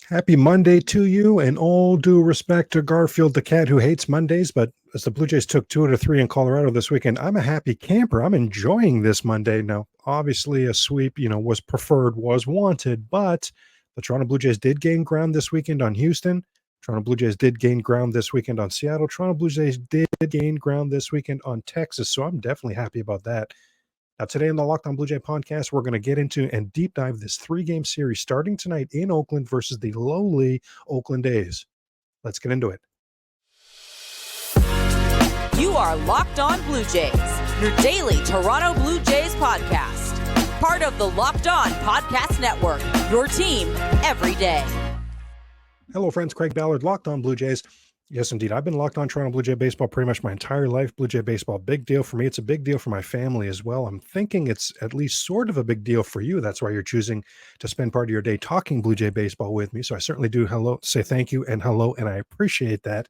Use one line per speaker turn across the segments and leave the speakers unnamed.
Happy Monday to you, and all due respect to Garfield the cat who hates Mondays, but as the Blue Jays took 2 out of 3 in Colorado this weekend, I'm a happy camper. I'm enjoying this Monday. Now, obviously, a sweep, was preferred, was wanted, but the Toronto Blue Jays did gain ground this weekend on Houston. Toronto Blue Jays did gain ground this weekend on Seattle. Toronto Blue Jays did gain ground this weekend on Texas, so I'm definitely happy about that. Now, today on the Locked On Blue Jay podcast, we're going to get into and deep dive this 3-game series starting tonight in Oakland versus the lowly Oakland A's. Let's get into it.
You are Locked On Blue Jays, your daily Toronto Blue Jays podcast. Part of the Locked On Podcast Network, your team every day.
Hello, friends. Craig Ballard, Locked On Blue Jays. Yes, indeed. I've been locked on Toronto Blue Jay baseball pretty much my entire life. Blue Jay baseball, big deal for me. It's a big deal for my family as well. I'm thinking it's at least sort of a big deal for you. That's why you're choosing to spend part of your day talking Blue Jay baseball with me. So I certainly do say thank you and hello, and I appreciate that.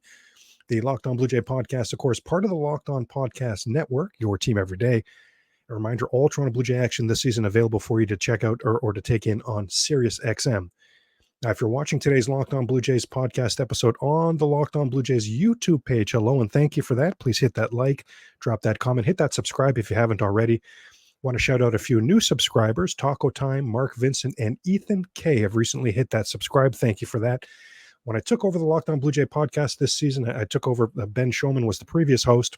The Locked On Blue Jay podcast, of course, part of the Locked On Podcast Network, your team every day. A reminder, all Toronto Blue Jay action this season available for you to check out or to take in on Sirius XM. Now, if you're watching today's Locked On Blue Jays podcast episode on the Locked On Blue Jays YouTube page, hello and thank you for that. Please hit that like, drop that comment, hit that subscribe if you haven't already. Want to shout out a few new subscribers. Taco Time, Mark Vincent, and Ethan K have recently hit that subscribe. Thank you for that. When I took over the Locked On Blue Jay podcast this season, I took over. Ben Showman was the previous host.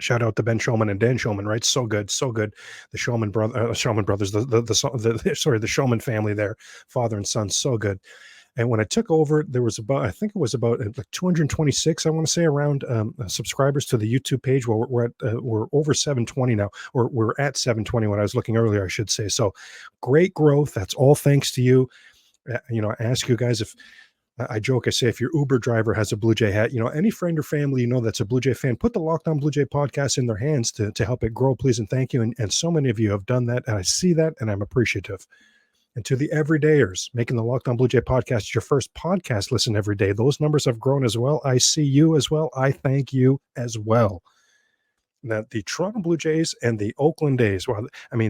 Shout out to Ben Showman and Dan Showman, right? So good, so good. The Showman brothers, the Showman family there, father and son, so good. And when I took over, there was about 226, I want to say, around subscribers to the YouTube page. Well, we're over 720 now, or we're at 720 when I was looking earlier, I should say. So great growth. That's all thanks to you. I ask you guys if. I joke, I say, if your Uber driver has a Blue Jay hat, any friend or family that's a Blue Jay fan, put the Locked On Blue Jay podcast in their hands to help it grow, please, and thank you. And so many of you have done that, and I see that, and I'm appreciative. And to the everydayers, making the Locked On Blue Jay podcast your first podcast listen every day, those numbers have grown as well. I see you as well. I thank you as well. Now, the Toronto Blue Jays and the Oakland A's,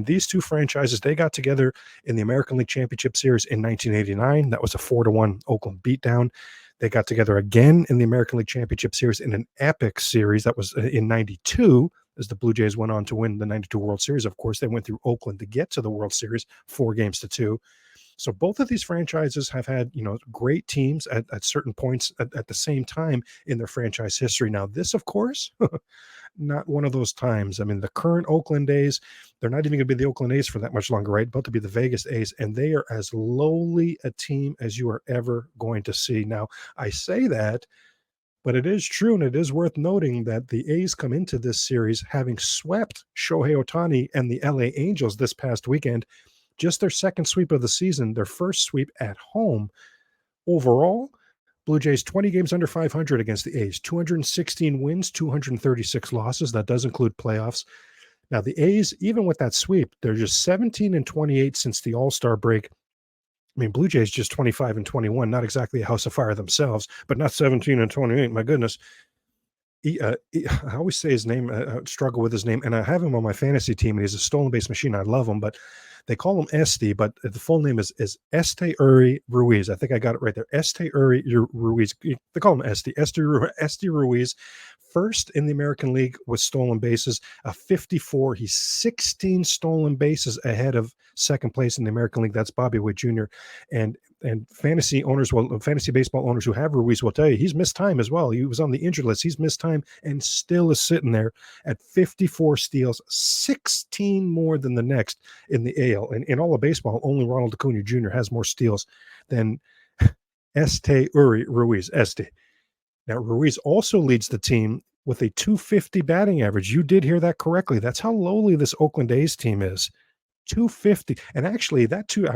these two franchises, they got together in the American League Championship Series in 1989. That was a 4-1 Oakland beatdown. They got together again in the American League Championship Series in an epic series. That was in 92, as the Blue Jays went on to win the 92 World Series. Of course, they went through Oakland to get to the World Series, 4-2. So both of these franchises have had, great teams at certain points at the same time in their franchise history. Now, this, of course, not one of those times. The current Oakland A's, they're not even going to be the Oakland A's for that much longer, right? About to be the Vegas A's, and they are as lowly a team as you are ever going to see. Now, I say that, but it is true, and it is worth noting that the A's come into this series having swept Shohei Ohtani and the LA Angels this past weekend. Just their second sweep of the season, their first sweep at home. Overall, Blue Jays 20 games under 500 against the A's, 216 wins, 236 losses. That does include playoffs. Now, the A's, even with that sweep, they're just 17-28 since the All-Star break. Blue Jays just 25-21, not exactly a house of fire themselves, but not 17-28. My goodness. I always say his name, struggle with his name, and I have him on my fantasy team, and he's a stolen base machine. I love him, but they call him Este, but the full name is Esteury Ruiz. I think I got it right there. Esteury Ruiz. They call him Este. Este Ruiz, first in the American League with stolen bases, a 54. He's 16 stolen bases ahead of second place in the American League. That's Bobby Witt Jr. And fantasy baseball owners who have Ruiz will tell you he's missed time as well. He was on the injured list. He's missed time and still is sitting there at 54 steals, 16 more than the next in the AL. And in all of baseball, only Ronald Acuna Jr. has more steals than Esteury Ruiz. Now, Ruiz also leads the team with a 250 batting average. You did hear that correctly. That's how lowly this Oakland A's team is. 250. And actually, that too, I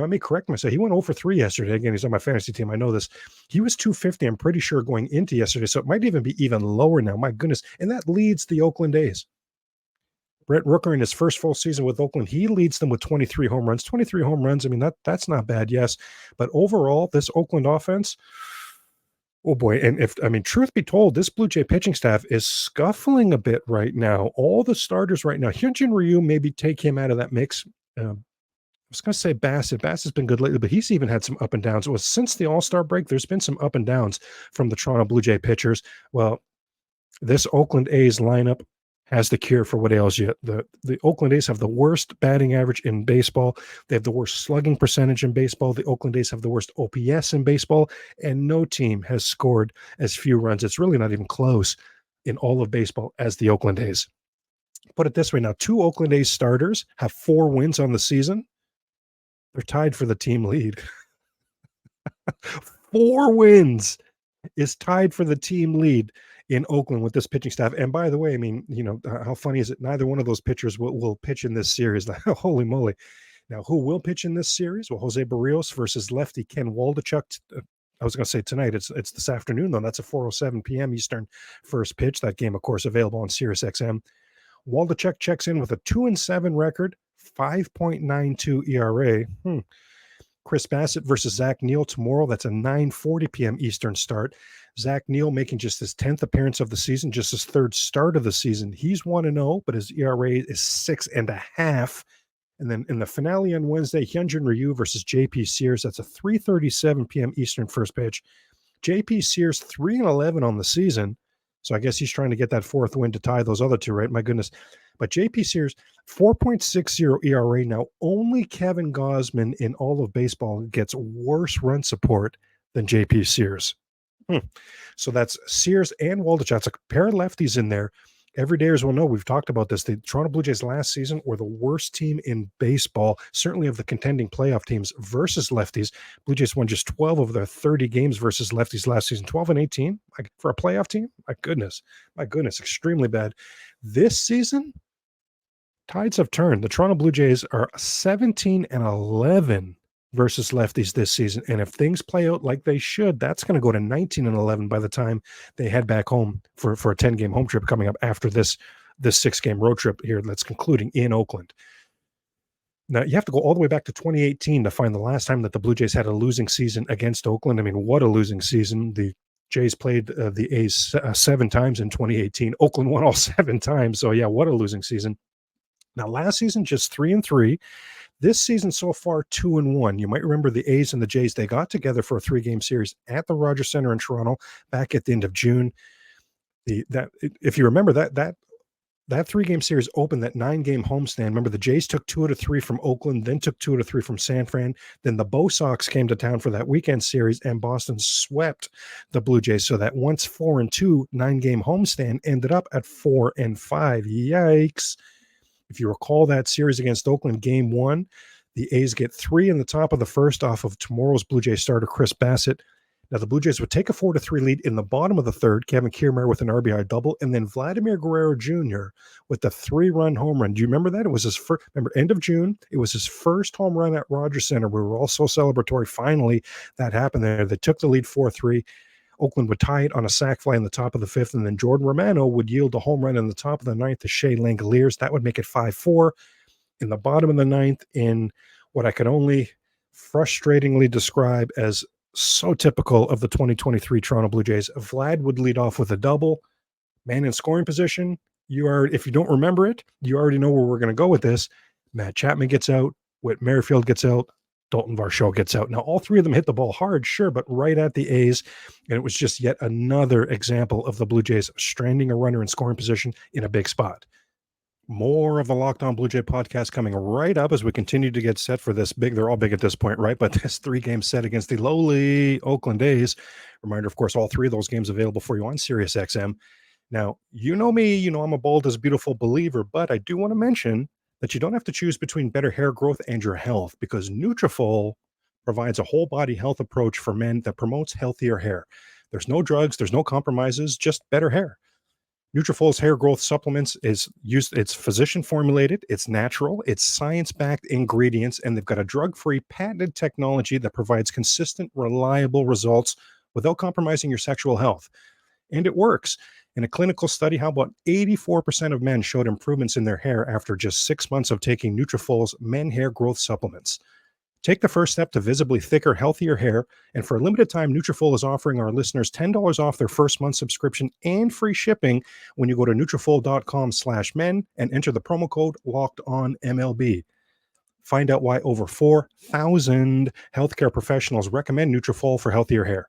may correct myself. He went 0 for 3 yesterday. Again, he's on my fantasy team. I know this. He was 250, I'm pretty sure, going into yesterday. So it might even be even lower now. My goodness. And that leads the Oakland A's. Brett Rooker in his first full season with Oakland, he leads them with 23 home runs. 23 home runs, that's not bad, yes. But overall, this Oakland offense, oh boy. And truth be told, this Blue Jay pitching staff is scuffling a bit right now. All the starters right now, Hyunjin Ryu, maybe take him out of that mix. was going to say Bassett. Bassett's been good lately, but he's even had some up and downs. Well, since the All-Star break, there's been some up and downs from the Toronto Blue Jay pitchers. Well, this Oakland A's lineup has the cure for what ails you. The Oakland A's have the worst batting average in baseball. They have the worst slugging percentage in baseball. The Oakland A's have the worst OPS in baseball, and no team has scored as few runs. It's really not even close in all of baseball as the Oakland A's. Put it this way now, 2 Oakland A's starters have 4 wins on the season. They're tied for the team lead. 4 wins is tied for the team lead in Oakland with this pitching staff. And by the way, I mean, how funny is it? Neither one of those pitchers will pitch in this series. Holy moly. Now, who will pitch in this series? Well, Jose Barrios versus lefty Ken Waldachuk. I was going to say tonight. It's this afternoon, though. That's a 4:07 p.m. Eastern first pitch. That game, of course, available on SiriusXM. Waldachuk checks in with a 2-7 record, 5.92 ERA. Chris Bassett versus Zach Neal tomorrow. That's a 9:40 p.m. Eastern start. Zach Neal making just his 10th appearance of the season, just his 3rd start of the season. He's 1-0, but his ERA is 6.5. And then in the finale on Wednesday, Hyunjin Ryu versus JP Sears. That's a 3:37 p.m. Eastern first pitch. JP Sears 3-11 on the season. So I guess he's trying to get that 4th win to tie those other 2, right? My goodness. But JP Sears, 4.60 ERA. Now, only Kevin Gausman in all of baseball gets worse run support than JP Sears. So that's Sears and Waldachuk. It's a pair of lefties in there. Everydayers will know, we've talked about this. The Toronto Blue Jays last season were the worst team in baseball, certainly of the contending playoff teams versus lefties. Blue Jays won just 12 of their 30 games versus lefties last season, 12-18 for a playoff team. My goodness, extremely bad. This season, tides have turned. The Toronto Blue Jays are 17-11 versus lefties this season. And if things play out like they should, that's going to go to 19-11 by the time they head back home for a 10-game home trip coming up after this 6-game road trip here that's concluding in Oakland. Now, you have to go all the way back to 2018 to find the last time that the Blue Jays had a losing season against Oakland. I mean, what a losing season. The Jays played the A's 7 times in 2018. Oakland won all 7 times. So, yeah, what a losing season. Now, last season, just 3-3. This season so far, 2-1. You might remember the A's and the Jays, they got together for a 3-game series at the Rogers Center in Toronto back at the end of June. If you remember that 3-game series opened that 9-game homestand. Remember, the Jays took 2 out of 3 from Oakland, then took 2 out of 3 from San Fran. Then the Bo Sox came to town for that weekend series, and Boston swept the Blue Jays. So that once 4-2 9-game homestand ended up at 4-5. Yikes. If you recall that series against Oakland, game 1, the A's get 3 in the top of the first off of tomorrow's Blue Jays starter, Chris Bassett. Now, the Blue Jays would take a 4-3 lead in the bottom of the 3rd, Kevin Kiermaier with an RBI double, and then Vladimir Guerrero Jr. with the 3-run home run. Do you remember that? It was his first, remember, end of June, it was his first home run at Rogers Center. We were all so celebratory. Finally, that happened there. They took the lead 4-3. Oakland would tie it on a sac fly in the top of the 5th, and then Jordan Romano would yield a home run in the top of the 9th to Shea Langoliers. That would make it 5-4. In the bottom of the 9th, in what I could only frustratingly describe as so typical of the 2023 Toronto Blue Jays, Vlad would lead off with a double. Man in scoring position. If you don't remember it, you already know where we're going to go with this. Matt Chapman gets out. Whit Merrifield gets out. Dalton Varsho gets out. Now, all 3 of them hit the ball hard, sure, but right at the A's. And it was just yet another example of the Blue Jays stranding a runner in scoring position in a big spot. More of the Locked On Blue Jay podcast coming right up as we continue to get set for this big, they're all big at this point, right? But this 3-game set against the lowly Oakland A's. Reminder, of course, all 3 of those games available for you on SiriusXM. Now, you know me, I'm a bald is beautiful believer, but I do want to mention that you don't have to choose between better hair growth and your health, because Nutrafol provides a whole body health approach for men that promotes healthier hair. There's no drugs, there's no compromises, just better hair. Nutrafol's hair growth supplements it's physician formulated, it's natural, it's science-backed ingredients, and they've got a drug-free patented technology that provides consistent, reliable results without compromising your sexual health. And it works. In a clinical study, how about 84% of men showed improvements in their hair after just 6 months of taking Nutrafol's men hair growth supplements? Take the first step to visibly thicker, healthier hair, and for a limited time, Nutrafol is offering our listeners $10 off their first month subscription and free shipping when you go to Nutrafol.com/men and enter the promo code LOCKEDONMLB. Find out why over 4,000 healthcare professionals recommend Nutrafol for healthier hair.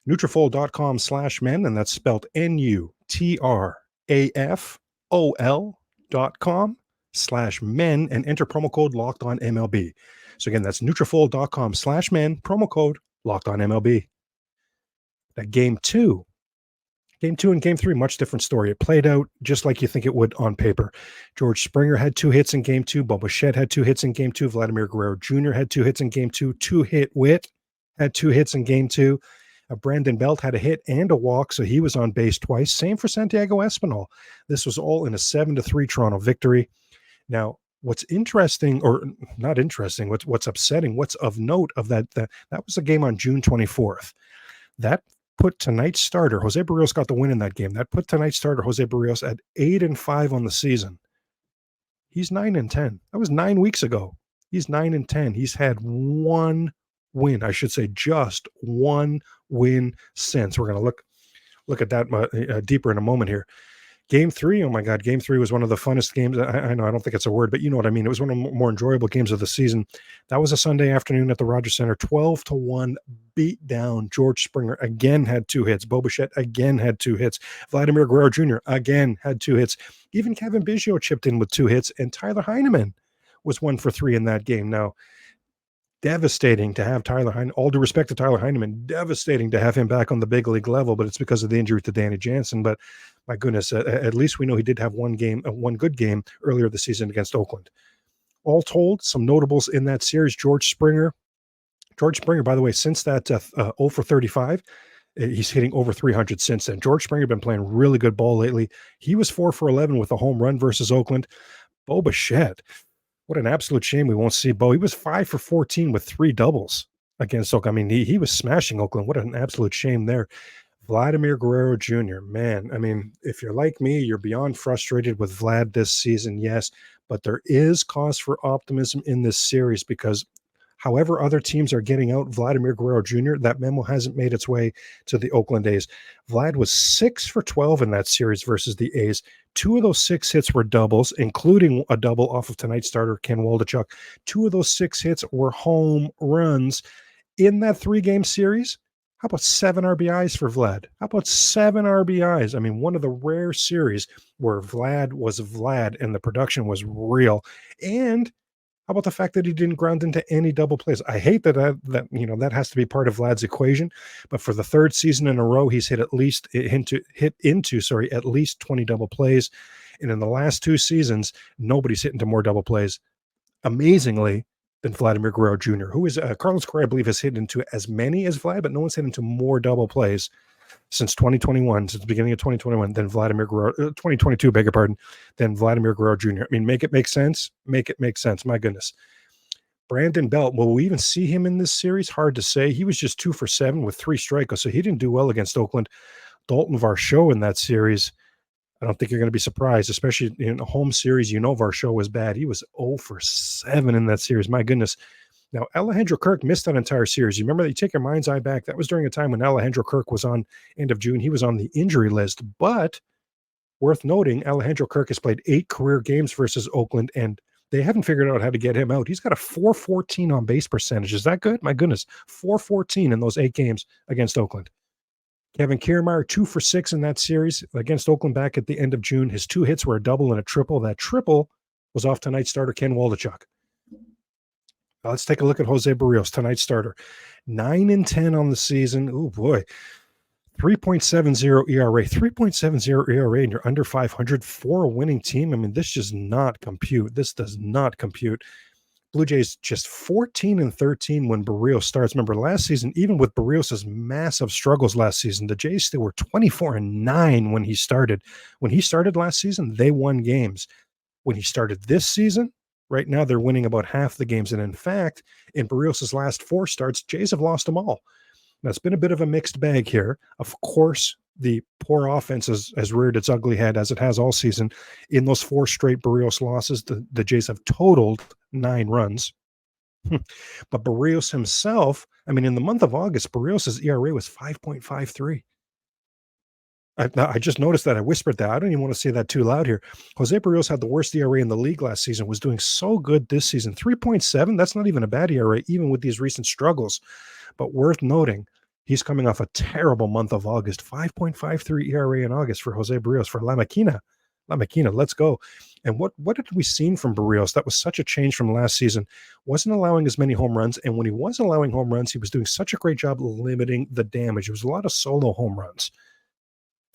Nutrafol.com/men, and that's spelled Nutrafol.com/men, and enter promo code Locked On MLB. So again, that's Nutrafol.com/men, promo code Locked On MLB. That game two and game three, much different story. It played out just like you think it would on paper. George Springer had 2 hits in game two. Bo Bichette had 2 hits in game two. Vladimir Guerrero Jr. had 2 hits in game two. 2-hit Witt had 2 hits in game two. Brandon Belt had a hit and a walk, so he was on base twice. Same for Santiago Espinal. This was all in a 7-3 Toronto victory. Now, what's interesting, or not interesting, what's upsetting, what's of note of that was a game on June 24th. That put tonight's starter, Jose Barrios got the win in that game. That put tonight's starter, Jose Barrios, at 8-5 on the season. He's 9-10. That was 9 weeks ago. He's 9-10. He's had one win. I should say just one win since. We're going to look at that deeper in a moment here. Game three, oh my God, game three was one of the funnest games. I know, I don't think it's a word, but you know what I mean. It was one of the more enjoyable games of the season. That was a Sunday afternoon at the Rogers Center, 12-1 beat down. George Springer again had 2 hits. Bo Bichette again had 2 hits. Vladimir Guerrero Jr. again had 2 hits. Even Kevin Biggio chipped in with 2 hits, and Tyler Heineman was 1 for 3 in that game. Now, devastating to have Tyler Heineman, all due respect to Tyler Heineman, devastating to have him back on the big league level, but it's because of the injury to Danny Jansen. But my goodness, at least we know he did have one good game earlier this season against Oakland. All told, some notables in that series. George Springer, by the way, since that 0 for 35, he's hitting over 300 since then. George Springer been playing really good ball lately. He was 4 for 11 with a home run versus Oakland. Bo Bichette, what an absolute shame we won't see Bo. He was 5 for 14 with 3 doubles against Oakland. I mean, he was smashing Oakland. What an absolute shame there. Vladimir Guerrero Jr., man, I mean, if you're like me, you're beyond frustrated with Vlad this season, yes, but there is cause for optimism in this series because however other teams are getting out Vladimir Guerrero Jr., that memo hasn't made its way to the Oakland A's. Vlad was 6 for 12 in that series versus the A's. 2 of those 6 hits were doubles, including a double off of tonight's starter, Ken Waldichuk. 2 of those 6 hits were home runs. In that 3-game series, how about 7 RBIs for Vlad? How about 7 RBIs? I mean, one of the rare series where Vlad was Vlad and the production was real. And how about the fact that he didn't ground into any double plays? I hate that has to be part of Vlad's equation, but for the 3rd season in a row, he's hit at least 20 double plays. And in the last 2 seasons, nobody's hit into more double plays, amazingly, than Vladimir Guerrero Jr., who is Carlos Correa, I believe, has hit into as many as Vlad, but no one's hit into more double plays since 2021, since the beginning of 2021, than Vladimir Guerrero, 2022, beg your pardon, than Vladimir Guerrero Jr. I mean, make it make sense. Make it make sense. My goodness. Brandon Belt, will we even see him in this series? Hard to say. He was just 2 for 7 with 3 strikeouts, so he didn't do well against Oakland. Dalton Varsho in that series, I don't think you're going to be surprised, especially in a home series. You know Varsho was bad. He was 0 for 7 in that series. My goodness. Now, Alejandro Kirk missed that entire series. You remember that? You take your mind's eye back. That was during a time when Alejandro Kirk was on end of June. He was on the injury list. But worth noting, Alejandro Kirk has played 8 career games versus Oakland, and they haven't figured out how to get him out. He's got a 414 on base percentage. Is that good? My goodness. 414 in those 8 games against Oakland. Kevin Kiermaier, 2 for 6 in that series against Oakland back at the end of June. His 2 hits were a double and a triple. That triple was off tonight's starter, Ken Waldichuk. Now let's take a look at Jose Barrios, tonight's starter. 9-10 on the season. Oh, boy. 3.70 ERA. 3.70 ERA, and you're under 500 for a winning team. I mean, this does not compute. This does not compute. Blue Jays just 14-13 when Barrios starts. Remember, last season, even with Barrios' massive struggles last season, the Jays still were 24-9 when he started. When he started last season, they won games. When he started this season, right now they're winning about half the games. And in fact, in Barrios' last 4 starts, Jays have lost them all. Now, it's been a bit of a mixed bag here. Of course, the poor offense has reared its ugly head, as it has all season. In those 4 straight Barrios losses, the Jays have totaled 9 runs. But Barrios himself, I mean, in the month of August, Barrios' ERA was 5.53. I just noticed that I whispered that. I don't even want to say that too loud here. Jose Barrios had the worst ERA in the league last season, was doing so good this season. 3.7, that's not even a bad ERA, even with these recent struggles. But worth noting, he's coming off a terrible month of August. 5.53 ERA in August for Jose Barrios, for La Maquina. La Maquina, let's go. And what did we see from Barrios? That was such a change from last season. Wasn't allowing as many home runs. And when he was allowing home runs, he was doing such a great job limiting the damage. It was a lot of solo home runs.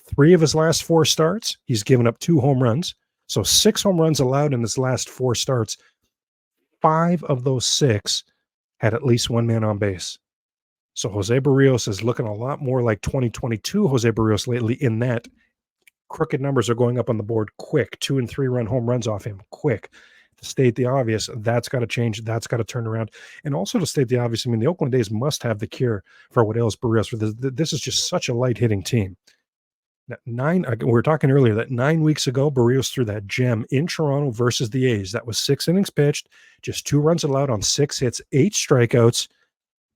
3 of his last 4 starts, he's given up 2 home runs. So 6 home runs allowed in his last 4 starts. 5 of those 6 had at least one man on base. So Jose Barrios is looking a lot more like 2022 Jose Barrios lately, in that crooked numbers are going up on the board quick. 2 and 3 run home runs off him quick. To state the obvious, that's got to change. That's got to turn around. And also to state the obvious, I mean, the Oakland A's must have the cure for what ails Barrios. This is just such a light hitting team. We were talking earlier that 9 weeks ago, Barrios threw that gem in Toronto versus the A's. That was 6 innings pitched, just 2 runs allowed on 6 hits, 8 strikeouts,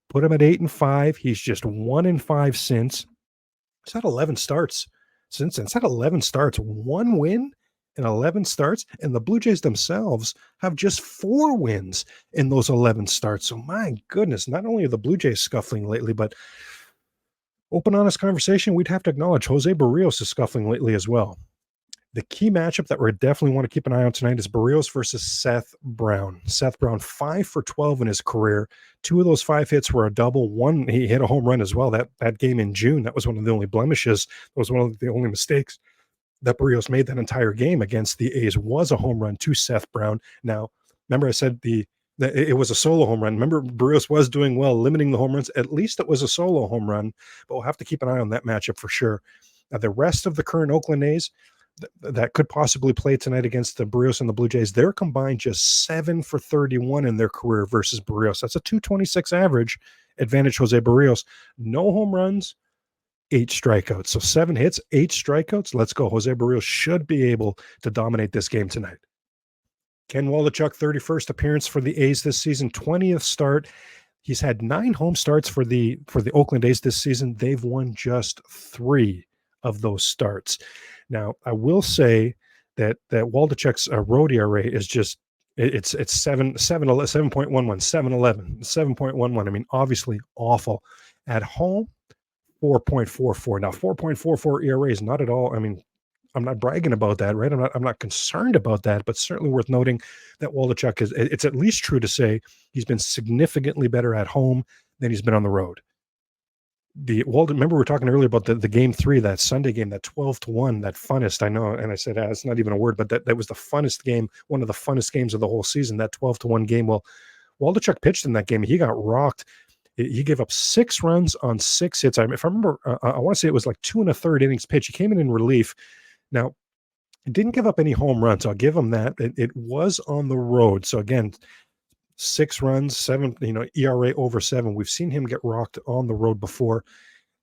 put him at 8-5. He's just 1-5 since. He's had 11 starts since then. He's had 11 starts, 1 win in 11 starts. And the Blue Jays themselves have just 4 wins in those 11 starts. So my goodness, not only are the Blue Jays scuffling lately, but open, honest conversation, we'd have to acknowledge Jose Barrios is scuffling lately as well. The key matchup that we definitely want to keep an eye on tonight is Barrios versus Seth Brown. Seth Brown, 5 for 12 in his career. 2 of those 5 hits were a double. 1, he hit a home run as well. That game in June, that was one of the only blemishes. That was one of the only mistakes that Barrios made that entire game against the A's, was a home run to Seth Brown. Now, remember I said it was a solo home run. Remember, Barrios was doing well, limiting the home runs. At least it was a solo home run, but we'll have to keep an eye on that matchup for sure. Now, the rest of the current Oakland A's that could possibly play tonight against the Barrios and the Blue Jays, they're combined just 7 for 31 in their career versus Barrios. That's a 226 average, advantage Jose Barrios. No home runs, 8 strikeouts. So 7 hits, 8 strikeouts. Let's go. Jose Barrios should be able to dominate this game tonight. Ken Waldachuk, 31st appearance for the A's this season, 20th start. He's had 9 home starts for the Oakland A's this season. They've won just 3 of those starts. Now, I will say that Waldachuk's road ERA is just it's 7.11, 7.11, 7.11. I mean, obviously awful. At home, 4.44. Now, 4.44 ERA is not at all. I mean, I'm not bragging about that, right? I'm not concerned about that, but certainly worth noting that Waldachuk it's at least true to say he's been significantly better at home than he's been on the road. Remember we were talking earlier about the game 3, that Sunday game, that 12-1, that funnest, I know, and I said, it's not even a word, but that was the funnest game, one of the funnest games of the whole season, that 12-1 game. Well, Waldachuk pitched in that game. He got rocked. He gave up 6 runs on 6 hits. If I remember, I want to say it was like 2 1/3 innings pitch. He came in relief. Now, it didn't give up any home runs. I'll give him that. It was on the road. So again, 6 runs, 7, ERA over 7. We've seen him get rocked on the road before.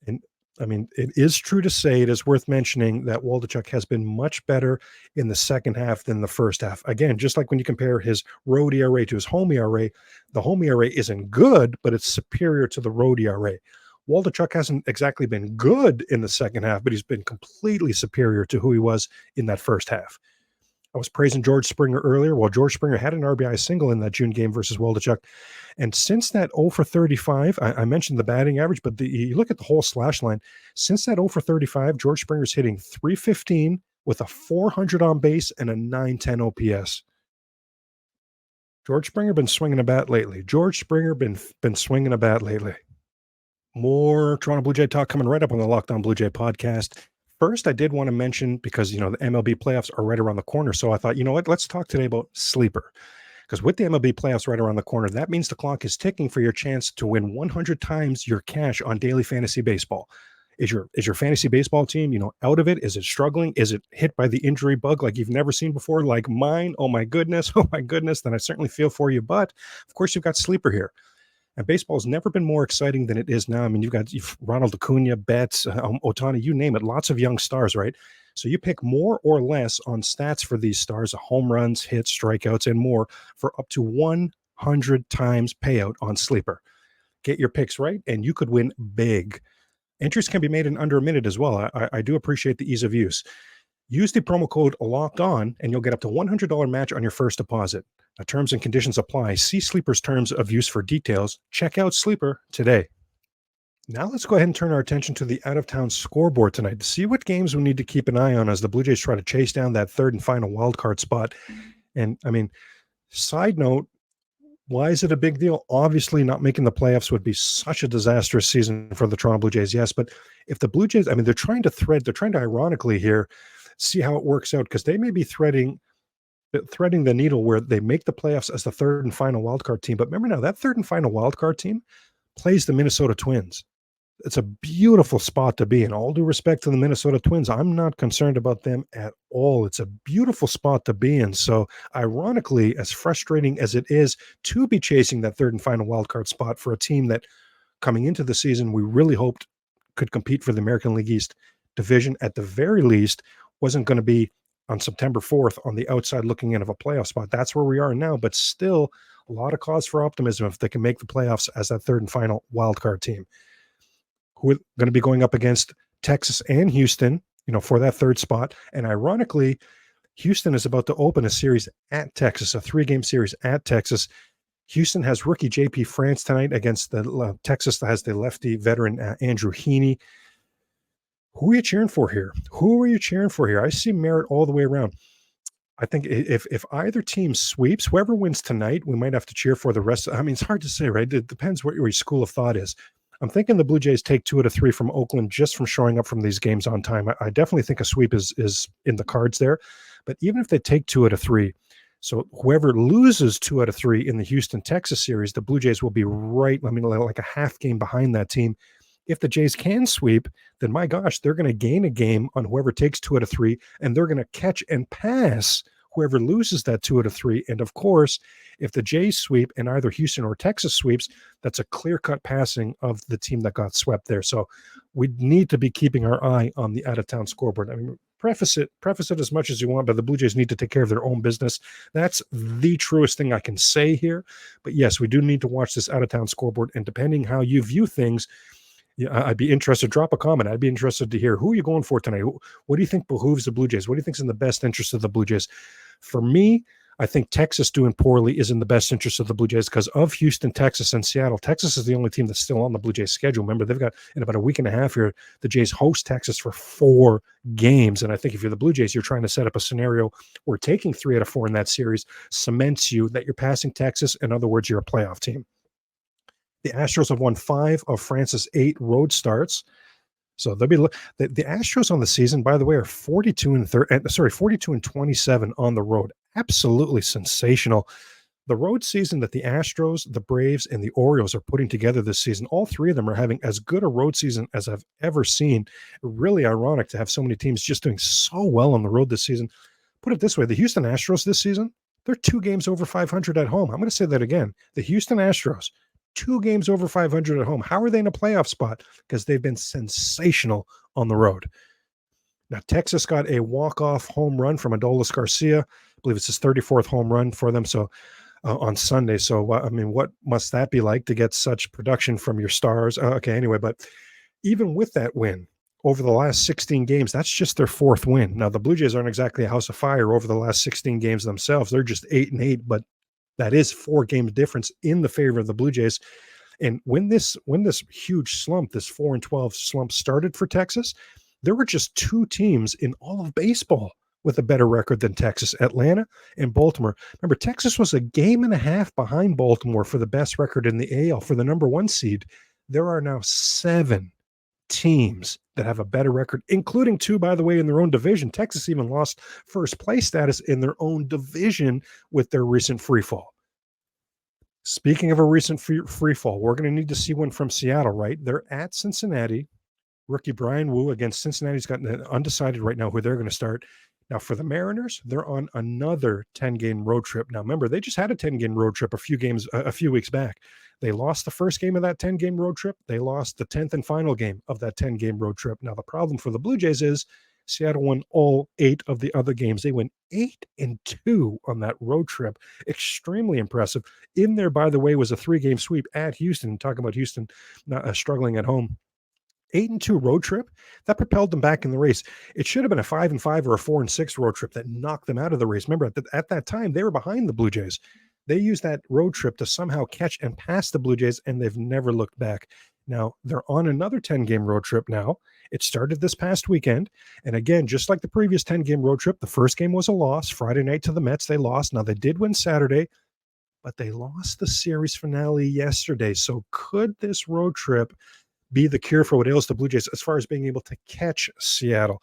And I mean, it is true to say, it is worth mentioning that Waldachuk has been much better in the second half than the first half. Again, just like when you compare his road ERA to his home ERA, the home ERA isn't good, but it's superior to the road ERA. Waldachuk hasn't exactly been good in the second half, but he's been completely superior to who he was in that first half. I was praising George Springer earlier. Well, George Springer had an RBI single in that June game versus Waldachuk. And since that 0 for 35, I mentioned the batting average, but you look at the whole slash line. Since that 0 for 35, George Springer's hitting .315 with a 400 on base and a .910 OPS. George Springer been swinging a bat lately. Swinging a bat lately. More Toronto Blue Jay talk coming right up on the Locked On Blue Jay podcast. First, I did want to mention, because, the MLB playoffs are right around the corner. So I thought, you know what, let's talk today about Sleeper. Because with the MLB playoffs right around the corner, that means the clock is ticking for your chance to win 100 times your cash on daily fantasy baseball. Is your fantasy baseball team, out of it? Is it struggling? Is it hit by the injury bug like you've never seen before, like mine? Oh my goodness. Then I certainly feel for you. But of course, you've got Sleeper here. And baseball has never been more exciting than it is now. I mean, you've Ronald Acuna, Betts, Ohtani, you name it, lots of young stars, right? So you pick more or less on stats for these stars, home runs, hits, strikeouts, and more, for up to 100 times payout on Sleeper. Get your picks right, and you could win big. Entries can be made in under a minute as well. I do appreciate the ease of use. Use the promo code Locked On, and you'll get up to $100 match on your first deposit. Terms and conditions apply. See Sleeper's terms of use for details. Check out Sleeper today. Now let's go ahead and turn our attention to the out-of-town scoreboard tonight to see what games we need to keep an eye on as the Blue Jays try to chase down that third and final wildcard spot. And, I mean, side note, why is it a big deal? Obviously, not making the playoffs would be such a disastrous season for the Toronto Blue Jays, yes. But if the Blue Jays, I mean, they're trying to ironically here, see how it works out, because they may be threading the needle where they make the playoffs as the third and final wildcard team. But remember now, that third and final wildcard team plays the Minnesota Twins. It's a beautiful spot to be in. All due respect to the Minnesota Twins, I'm not concerned about them at all. It's a beautiful spot to be in. So, ironically, as frustrating as it is to be chasing that third and final wildcard spot for a team that coming into the season we really hoped could compete for the American League East division, at the very least, wasn't going to be on September 4th on the outside looking in of a playoff spot. That's where we are now, but still a lot of cause for optimism if they can make the playoffs as that third and final wildcard team, who are going to be going up against Texas and Houston, for that third spot. And ironically, Houston is about to open a series at Texas, a 3-game series at Texas. Houston has rookie JP France tonight against the Texas that has the lefty veteran Andrew Heaney. Who are you cheering for here? I see merit all the way around. I think if either team sweeps, whoever wins tonight, we might have to cheer for the rest. I mean, it's hard to say, right? It depends what your school of thought is. I'm thinking the Blue Jays take 2 out of 3 from Oakland just from showing up from these games on time. I definitely think a sweep is in the cards there. But even if they take 2 out of 3, so whoever loses 2 out of 3 in the Houston-Texas series, the Blue Jays will be right, like a half game behind that team. If the Jays can sweep, then my gosh, they're going to gain a game on whoever takes 2 out of 3, and they're going to catch and pass whoever loses that 2 out of 3. And of course, if the Jays sweep and either Houston or Texas sweeps, that's a clear-cut passing of the team that got swept there. So we need to be keeping our eye on the out-of-town scoreboard. I mean, preface it as much as you want, but the Blue Jays need to take care of their own business. That's the truest thing I can say here. But yes, we do need to watch this out-of-town scoreboard, and depending how you view things, I'd be interested. Drop a comment. I'd be interested to hear who are you going for tonight. What do you think behooves the Blue Jays? What do you think is in the best interest of the Blue Jays? For me, I think Texas doing poorly is in the best interest of the Blue Jays because of Houston, Texas, and Seattle. Texas is the only team that's still on the Blue Jays schedule. Remember, they've got in about a week and a half here, the Jays host Texas for 4 games. And I think if you're the Blue Jays, you're trying to set up a scenario where taking 3 out of 4 in that series cements you that you're passing Texas. In other words, you're a playoff team. The Astros have won 5 of France's 8 road starts. So they'll be the Astros on the season, by the way, are 42 and 27 on the road. Absolutely sensational. The road season that the Astros, the Braves, and the Orioles are putting together this season, all 3 of them are having as good a road season as I've ever seen. Really ironic to have so many teams just doing so well on the road this season. Put it this way, the Houston Astros this season, they're 2 games over 500 at home. I'm going to say that again. The Houston Astros, 2 games over 500 at home. How are they in a playoff spot? Because they've been sensational on the road. Now, Texas got a walk-off home run from Adolis Garcia. I believe it's his 34th home run for them. So on Sunday. So, I mean, what must that be like to get such production from your stars? Anyway, but even with that win over the last 16 games, that's just their 4th win. Now, the Blue Jays aren't exactly a house of fire over the last 16 games themselves. They're just 8-8, but that is 4 games difference in the favor of the Blue Jays. And when this huge slump, this 4-12 slump started for Texas, there were just 2 teams in all of baseball with a better record than Texas, Atlanta and Baltimore. Remember, Texas was a game and a half behind Baltimore for the best record in the AL for the number 1 seed. There are now 7 teams that have a better record, including 2, by the way, in their own division. Texas even lost first place status in their own division with their recent free fall. Speaking of a recent free fall, we're going to need to see one from Seattle, right? They're at Cincinnati. Rookie Brian Wu against Cincinnati's got undecided right now who they're going to start. Now, for the Mariners, they're on another 10-game road trip. Now, remember, they just had a 10-game road trip a few weeks back. They lost the first game of that 10-game road trip. They lost the 10th and final game of that 10-game road trip. Now, the problem for the Blue Jays is Seattle won all 8 of the other games. They went 8-2 on that road trip. Extremely impressive. In there, by the way, was a 3-game sweep at Houston. Talking about Houston not struggling at home. 8-2 road trip that propelled them back in the race. It should have been a 5-5 or a 4-6 road trip that knocked them out of the race. Remember, at that time, they were behind the Blue Jays. They used that road trip to somehow catch and pass the Blue Jays, and they've never looked back. Now, they're on another 10-game road trip now. It started this past weekend. And again, just like the previous 10-game road trip, the first game was a loss. Friday night to the Mets, they lost. Now, they did win Saturday, but they lost the series finale yesterday. So could this road trip be the cure for what ails the Blue Jays as far as being able to catch Seattle?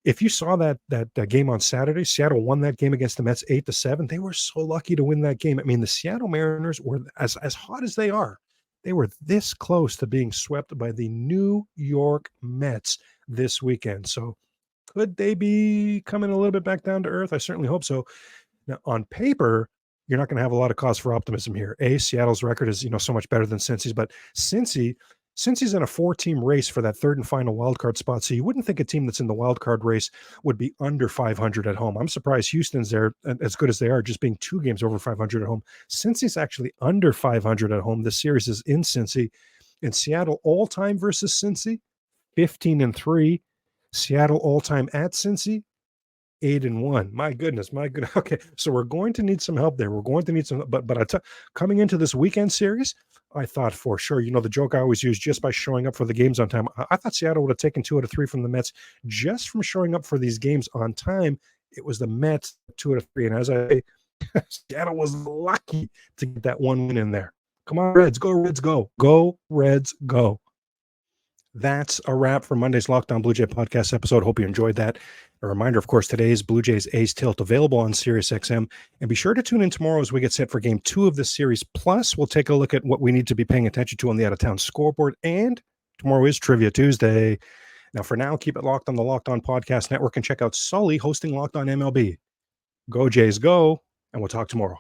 If you saw that game on Saturday, Seattle won that game against the Mets 8-7. They were so lucky to win that game. I mean, the Seattle Mariners were as hot as they are. They were this close to being swept by the New York Mets this weekend. So could they be coming a little bit back down to earth? I certainly hope so. Now, on paper, you're not going to have a lot of cause for optimism here. Seattle's record is, so much better than Cincy's, but Cincy's in a 4-team race for that third and final wildcard spot. So you wouldn't think a team that's in the wildcard race would be under 500 at home. I'm surprised Houston's there as good as they are, just being 2 games over 500 at home. Cincy's actually under 500 at home. This series is in Cincy. In Seattle, all-time versus Cincy, 15-3. Seattle all-time at Cincy, 8-1. My goodness. Okay, so we're going to need some help there. We're going to need some, but coming into this weekend series, I thought for sure, the joke I always use, just by showing up for the games on time. I thought Seattle would have taken 2 out of 3 from the Mets just from showing up for these games on time. It was the Mets 2 out of 3, and as I say, Seattle was lucky to get that one win in there. Come on, Reds, go Reds, go, go Reds, go. That's a wrap for Monday's Locked On Blue Jay podcast episode. Hope you enjoyed that. A reminder, of course, today's Blue Jays A's Tilt available on SiriusXM. And be sure to tune in tomorrow as we get set for game 2 of this series. Plus, we'll take a look at what we need to be paying attention to on the out-of-town scoreboard. And tomorrow is Trivia Tuesday. Now, for now, keep it locked on the Locked On Podcast Network and check out Sully hosting Locked On MLB. Go Jays, go, and we'll talk tomorrow.